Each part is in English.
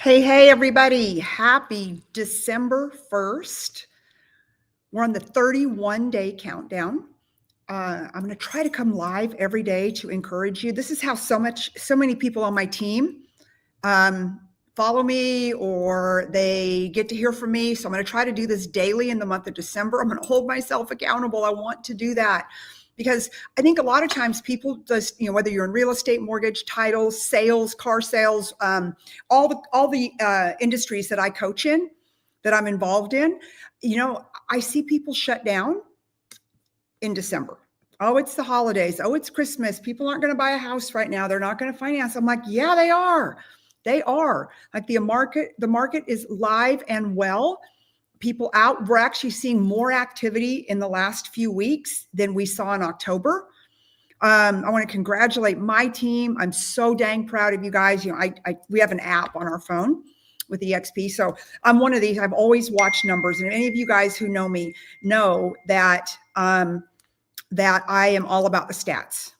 Hey, everybody. Happy December 1st. We're on the 31-day countdown. I'm going to try to come live every day to encourage you. This is how so many people on my team follow me, or they get to hear from me. So I'm going to try to do this daily in the month of December. I'm going to hold myself accountable. I want to do that because I think a lot of times people just, whether you're in real estate, mortgage, title, sales, car sales, all the industries that I coach in, that I'm involved in, I see people shut down in December. Oh, it's the holidays. Oh, it's Christmas. People aren't going to buy a house right now. They're not going to finance. I'm like, yeah, they are. They are. Like the market is live and well. People out. We're actually seeing more activity in the last few weeks than we saw in October. I want to congratulate my team. I'm so dang proud of you guys. We have an app on our phone with EXP. So I'm one of these. I've always watched numbers, and any of you guys who know me know that that I am all about the stats.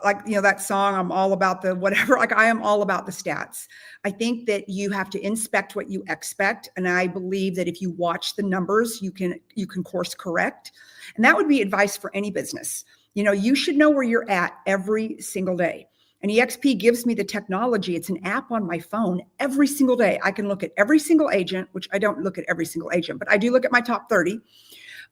Like, that song, I'm all about the whatever, like I am all about the stats. I think that you have to inspect what you expect. And I believe that if you watch the numbers, you can course correct. And that would be advice for any business. You should know where you're at every single day. And EXP gives me the technology. It's an app on my phone every single day. I can look at every single agent, which I don't look at every single agent, but I do look at my top 30.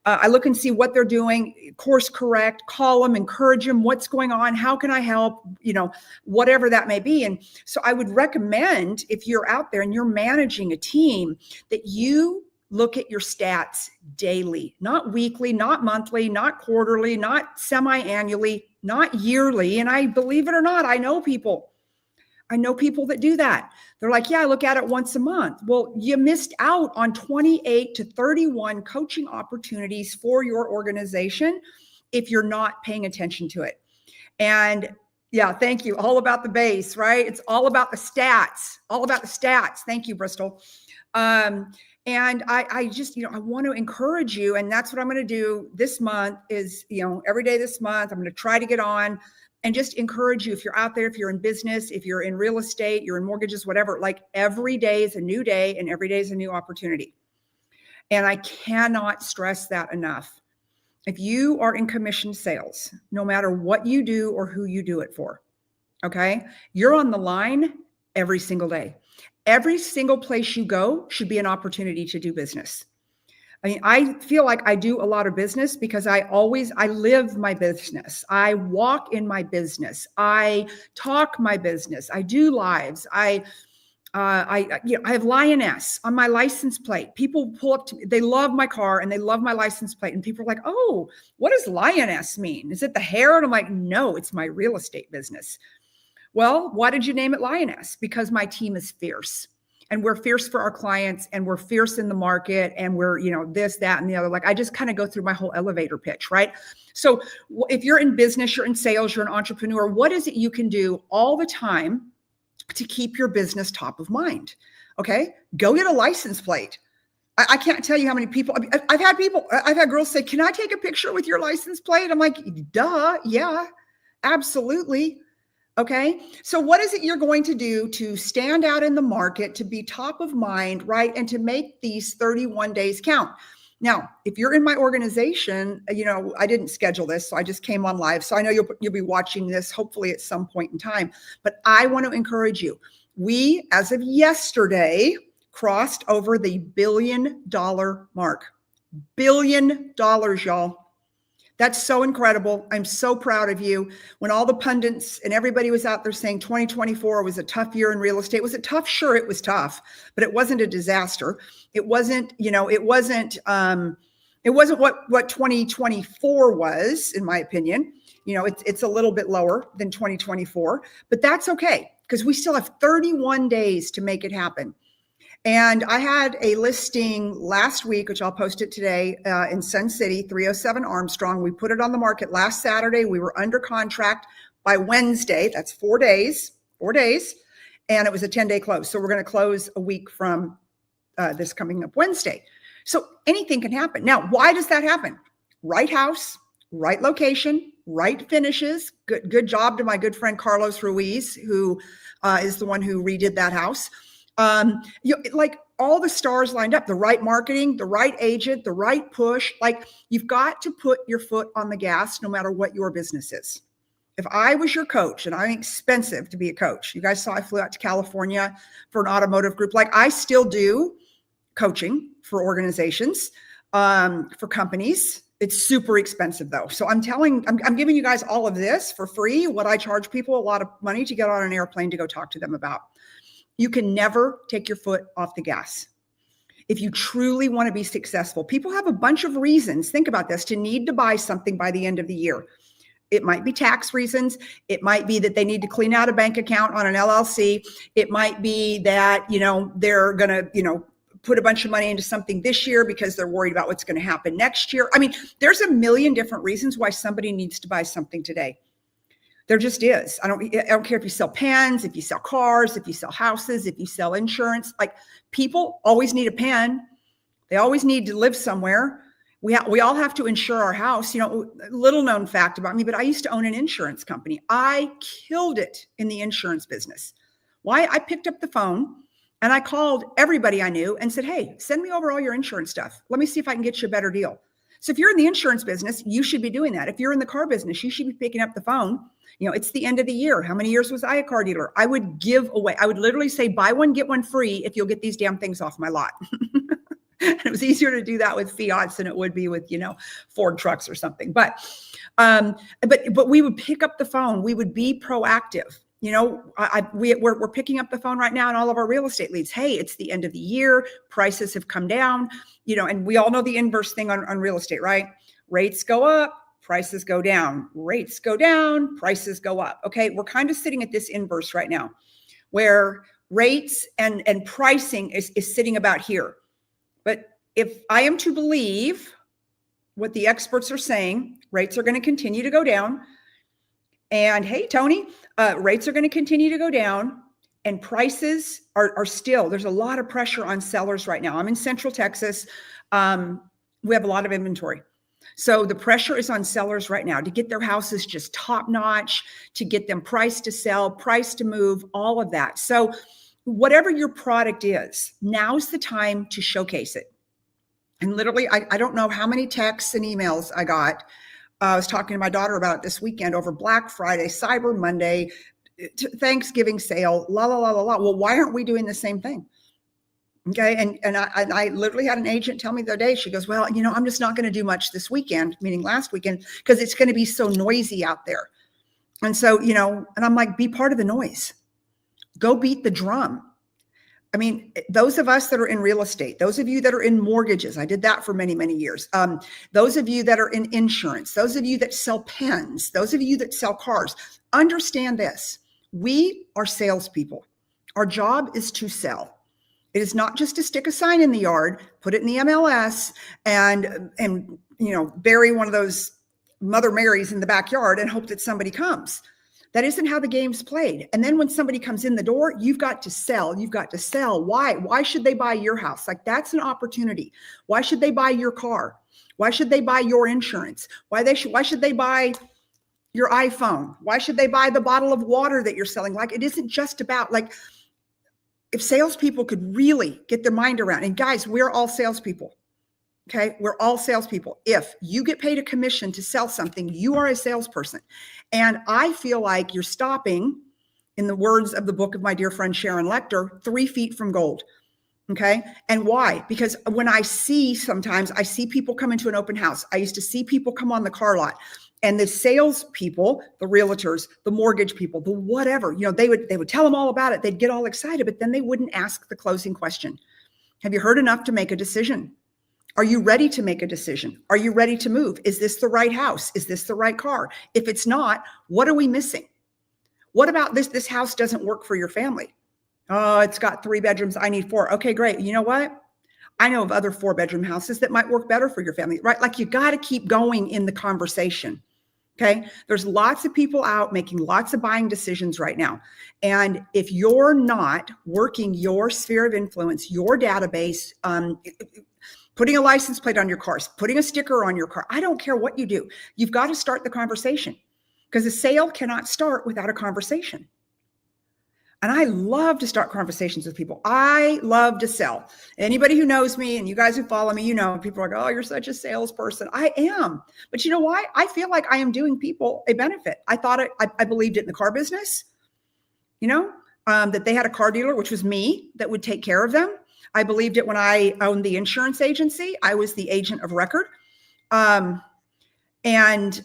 I look and see what they're doing, course correct, call them, encourage them, what's going on, how can I help, whatever that may be. And so I would recommend, if you're out there and you're managing a team, that you look at your stats daily, not weekly, not monthly, not quarterly, not semi-annually, not yearly. And I, believe it or not, I know people that do that. They're like, yeah, I look at it once a month. Well, you missed out on 28 to 31 coaching opportunities for your organization if you're not paying attention to it. And yeah, thank you. All about the base, right? It's all about the stats, Thank you, Bristol. And I just, I want to encourage you. And that's what I'm going to do this month is, every day this month, I'm going to try to get on and just encourage you. If you're out there, if you're in business, if you're in real estate, you're in mortgages, whatever, like every day is a new day and every day is a new opportunity. And I cannot stress that enough. If you are in commission sales, no matter what you do or who you do it for, okay, you're on the line every single day. Every single place you go should be an opportunity to do business. I mean, I feel like I do a lot of business because I live my business. I walk in my business. I talk my business. I do lives. I have Lioness on my license plate. People pull up to me. They love my car and they love my license plate. And people are like, oh, what does Lioness mean? Is it the hair? And I'm like, no, it's my real estate business. Well, why did you name it Lioness? Because my team is fierce. And we're fierce for our clients, and we're fierce in the market, and we're, this, that, and the other. Like, I just kind of go through my whole elevator pitch, right? So if you're in business, you're in sales, you're an entrepreneur, what is it you can do all the time to keep your business top of mind? Okay, go get a license plate. I can't tell you how many people, I've had girls say, can I take a picture with your license plate? I'm like, duh, yeah, absolutely. Okay. So what is it you're going to do to stand out in the market, to be top of mind, right? And to make these 31 days count. Now, if you're in my organization, I didn't schedule this, so I just came on live. So I know you'll be watching this hopefully at some point in time, but I want to encourage you. We, as of yesterday, crossed over the $1 billion mark. $1 billion, y'all. That's so incredible. I'm so proud of you. When all the pundits and everybody was out there saying 2024 was a tough year in real estate. Was it tough? Sure, it was tough, but it wasn't a disaster. It wasn't, it wasn't what 2024 was, in my opinion. It's a little bit lower than 2024, but that's okay because we still have 31 days to make it happen. And I had a listing last week, which I'll post it today, in Sun City, 307 Armstrong. We put it on the market last Saturday. We were under contract by Wednesday. That's 4 days. And it was a 10-day close. So we're going to close a week from this coming up Wednesday. So anything can happen. Now, why does that happen? Right house, right location, right finishes. Good job to my good friend Carlos Ruiz, who is the one who redid that house. Like all the stars lined up, the right marketing, the right agent, the right push. Like you've got to put your foot on the gas no matter what your business is. If I was your coach, and I'm expensive to be a coach, you guys saw I flew out to California for an automotive group. Like I still do coaching for organizations, for companies. It's super expensive though. So I'm giving you guys all of this for free. What I charge people a lot of money to get on an airplane to go talk to them about. You can never take your foot off the gas. If you truly want to be successful, people have a bunch of reasons, think about this, to need to buy something by the end of the year. It might be tax reasons. It might be that they need to clean out a bank account on an LLC. It might be that, they're going to, put a bunch of money into something this year because they're worried about what's going to happen next year. I mean, there's a million different reasons why somebody needs to buy something today. There just is. I don't care if you sell pens, if you sell cars, if you sell houses, if you sell insurance. Like people always need a pen. They always need to live somewhere. We all have to insure our house. Little known fact about me, but I used to own an insurance company. I killed it in the insurance business. Why? I picked up the phone and I called everybody I knew and said, hey, send me over all your insurance stuff. Let me see if I can get you a better deal. So if you're in the insurance business, you should be doing that. If you're in the car business, you should be picking up the phone. It's the end of the year. How many years was I a car dealer? I would literally say, buy one, get one free if you'll get these damn things off my lot. And it was easier to do that with Fiats than it would be with, Ford trucks or something. But we would pick up the phone. We would be proactive. We're picking up the phone right now in all of our real estate leads. Hey, it's the end of the year. Prices have come down, and we all know the inverse thing on real estate, right? Rates go up, prices go down. Rates go down, prices go up. Okay. We're kind of sitting at this inverse right now where rates and pricing is sitting about here. But if I am to believe what the experts are saying, rates are going to continue to go down. And hey, Tony, rates are going to continue to go down and prices are still, there's a lot of pressure on sellers right now. I'm in Central Texas. We have a lot of inventory. So the pressure is on sellers right now to get their houses just top notch, to get them priced to sell, priced to move, all of that. So whatever your product is, now's the time to showcase it. And literally, I don't know how many texts and emails I got. I was talking to my daughter about it this weekend over Black Friday, Cyber Monday, Thanksgiving sale, la, la, la, la, la. Well, why aren't we doing the same thing? Okay. And I literally had an agent tell me the other day, she goes, well, I'm just not going to do much this weekend, meaning last weekend, because it's going to be so noisy out there. And so, and I'm like, be part of the noise. Go beat the drum. I mean, those of us that are in real estate, those of you that are in mortgages, I did that for many, many years. Those of you that are in insurance, those of you that sell pens, those of you that sell cars, understand this. We are salespeople. Our job is to sell. It is not just to stick a sign in the yard, put it in the MLS and bury one of those Mother Marys in the backyard and hope that somebody comes. That isn't how the game's played. And then when somebody comes in the door, you've got to sell. You've got to sell. Why? Why should they buy your house? Like that's an opportunity. Why should they buy your car? Why should they buy your insurance? Why should they buy your iPhone? Why should they buy the bottle of water that you're selling? Like it isn't just about like, if salespeople could really get their mind around, and guys, we're all salespeople. Okay. We're all salespeople. If you get paid a commission to sell something, you are a salesperson. And I feel like you're stopping, in the words of the book of my dear friend Sharon Lechter, 3 feet from gold. Okay. And why? Because when I see people come into an open house, I used to see people come on the car lot, and the sales people, the realtors, the mortgage people, the whatever, they would tell them all about it. They'd get all excited, but then they wouldn't ask the closing question. Have you heard enough to make a decision? Are you ready to make a decision? Are you ready to move? Is this the right house? Is this the right car? If it's not, what are we missing? What about this? This house doesn't work for your family. Oh, it's got 3 bedrooms. I need 4. Okay, great. You know what? I know of other 4-bedroom houses that might work better for your family, right? Like you got to keep going in the conversation. Okay. There's lots of people out making lots of buying decisions right now. And if you're not working your sphere of influence, your database, putting a license plate on your cars, putting a sticker on your car, I don't care what you do. You've got to start the conversation, because a sale cannot start without a conversation. And I love to start conversations with people. I love to sell. Anybody who knows me and you guys who follow me, you know, people are like, oh, you're such a salesperson. I am. But you know why? I feel like I am doing people a benefit. I believed it in the car business, you know, that they had a car dealer, which was me, that would take care of them. I believed it when I owned the insurance agency. I was the agent of record. And you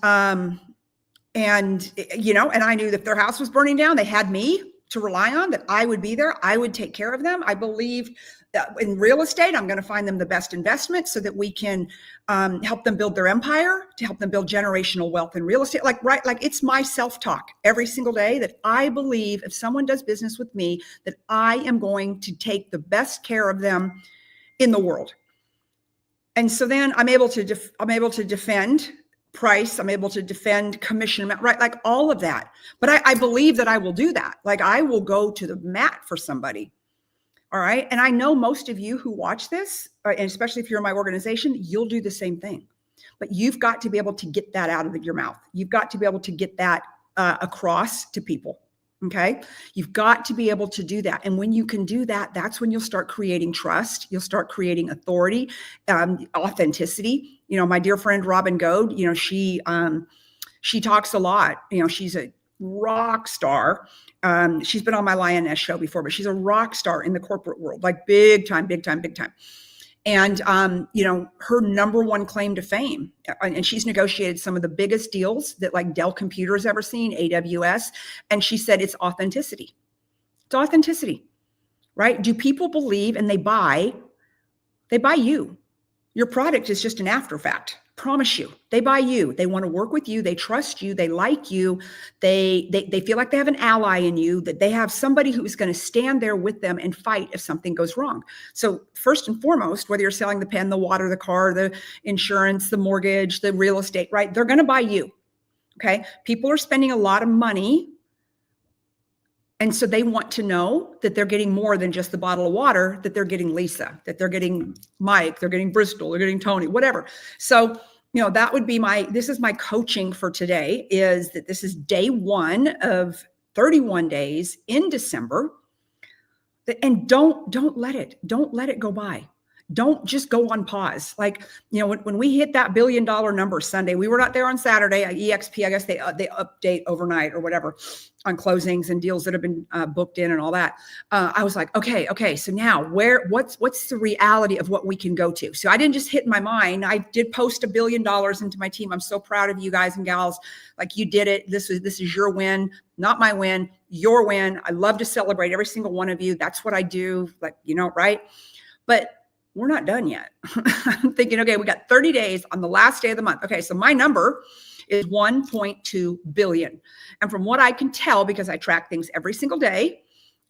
know, and I knew that if their house was burning down, they had me to rely on, that I would be there. I would take care of them. I believed in real estate, I'm going to find them the best investment so that we can help them build their empire, to help them build generational wealth in real estate. Like, right, like it's my self-talk every single day that I believe if someone does business with me, that I am going to take the best care of them in the world. And so then I'm able to defend price. I'm able to defend commission, right? Like all of that. But I believe that I will do that. Like I will go to the mat for somebody. All right. And I know most of you who watch this, and especially if you're in my organization, you'll do the same thing. But you've got to be able to get that out of your mouth. You've got to be able to get that across to people. Okay. You've got to be able to do that. And when you can do that, that's when you'll start creating trust. You'll start creating authority, authenticity. You know, my dear friend, Robin Goad, you know, she talks a lot, you know, she's a rock star. She's been on my Lioness show before, but she's a rock star in the corporate world, like big time. And, you know, her number one claim to fame, and she's negotiated some of the biggest deals that like Dell Computers ever seen, AWS. And she said, it's authenticity. It's authenticity, right? Do people believe and they buy you? Your product is just an after fact. Promise you, they buy you. They want to work with you. They trust you. They like you. They feel like they have an ally in you, that they have somebody who's going to stand there with them and fight if something goes wrong. So first and foremost, whether you're selling the pen, the water, the car, the insurance, the mortgage, the real estate, right? They're going to buy you. Okay. People are spending a lot of money. And so they want to know that they're getting more than just the bottle of water, that they're getting Lisa, that they're getting Mike, they're getting Bristol, they're getting Tony, whatever. So, you know, that would be this is my coaching for today, is that this is day 1 of 31 days in December. And don't let it go by. Don't just go on pause. Like, you know, when we hit that $1 billion number Sunday, we were not there on Saturday. EXP, I guess they update overnight or whatever on closings and deals that have been booked in and all that. I was like, okay. So now what's the reality of what we can go to? So I didn't just hit in my mind. I did post $1 billion into my team. I'm so proud of you guys and gals. Like, you did it. This is your win, not my win, your win. I love to celebrate every single one of you. That's what I do. Like, you know, right. But we're not done yet. I'm thinking, okay, we got 30 days on the last day of the month. Okay, so my number is 1.2 billion. And from what I can tell, because I track things every single day,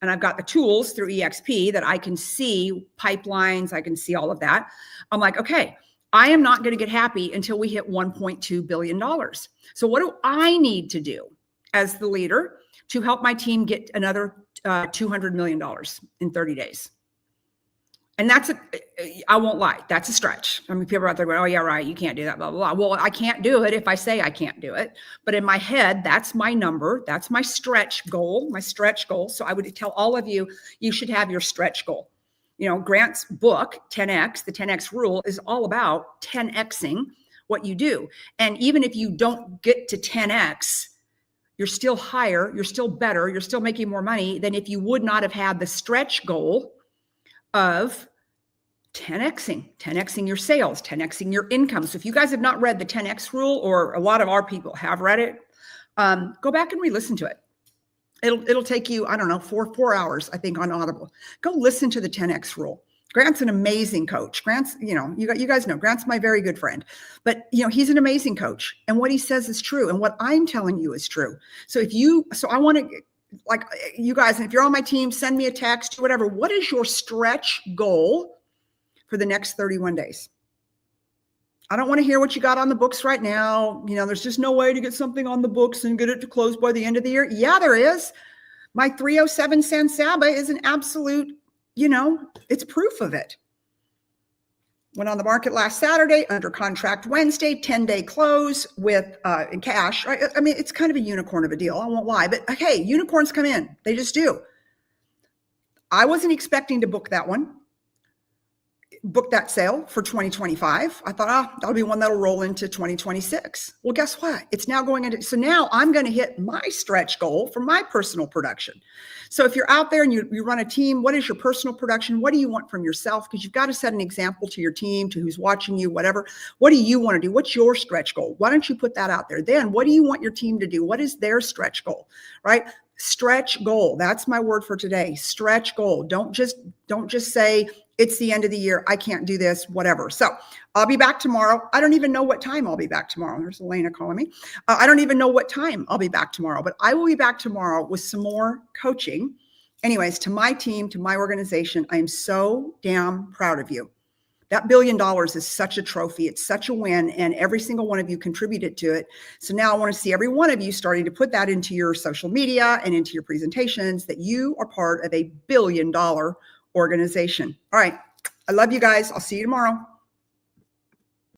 and I've got the tools through EXP that I can see pipelines, I can see all of that. I'm like, okay, I am not going to get happy until we hit $1.2 billion. So what do I need to do as the leader to help my team get another $200 million in 30 days? And I won't lie, that's a stretch. I mean, people are out there going, oh yeah, right, you can't do that, blah, blah, blah. Well, I can't do it if I say I can't do it. But in my head, that's my number. That's my stretch goal. So I would tell all of you, you should have your stretch goal. You know, Grant's book, 10X, the 10X rule, is all about 10Xing what you do. And even if you don't get to 10X, you're still higher, you're still better, you're still making more money than if you would not have had the stretch goal of 10Xing your sales, 10Xing your income. So if you guys have not read the 10X rule, or a lot of our people have read it, go back and re-listen to it. It'll take you, I don't know, four hours, I think, on Audible. Go listen to the 10X rule. Grant's an amazing coach. Grant's, you know, you guys know, Grant's my very good friend, but you know, he's an amazing coach, and what he says is true. And what I'm telling you is true. So I want to, like, you guys, and if you're on my team, send me a text, whatever. What is your stretch goal for the next 31 days? I don't want to hear what you got on the books right now. You know, there's just no way to get something on the books and get it to close by the end of the year. Yeah, there is. My 307 San Saba is an absolute, you know, it's proof of it. Went on the market last Saturday, under contract Wednesday, 10-day close with in cash. Right? I mean, it's kind of a unicorn of a deal. I won't lie, but hey, unicorns come in. They just do. I wasn't expecting to book that sale for 2025. I thought, that'll be one that'll roll into 2026. Well, guess what? It's now going into, so now I'm going to hit my stretch goal for my personal production. So if you're out there and you run a team, what is your personal production? What do you want from yourself? Because you've got to set an example to your team, to who's watching you, whatever. What do you want to do? What's your stretch goal? Why don't you put that out there? Then what do you want your team to do? What is their stretch goal, right? Stretch goal. That's my word for today. Stretch goal. Don't just say it's the end of the year, I can't do this, whatever. So I'll be back tomorrow. I don't even know what time I'll be back tomorrow. There's Elena calling me. I don't even know what time I'll be back tomorrow, but I will be back tomorrow with some more coaching. Anyways, to my team, to my organization, I am so damn proud of you. That $1 billion is such a trophy. It's such a win. And every single one of you contributed to it. So now I want to see every one of you starting to put that into your social media and into your presentations, that you are part of a $1 billion organization. All right. I love you guys. I'll see you tomorrow.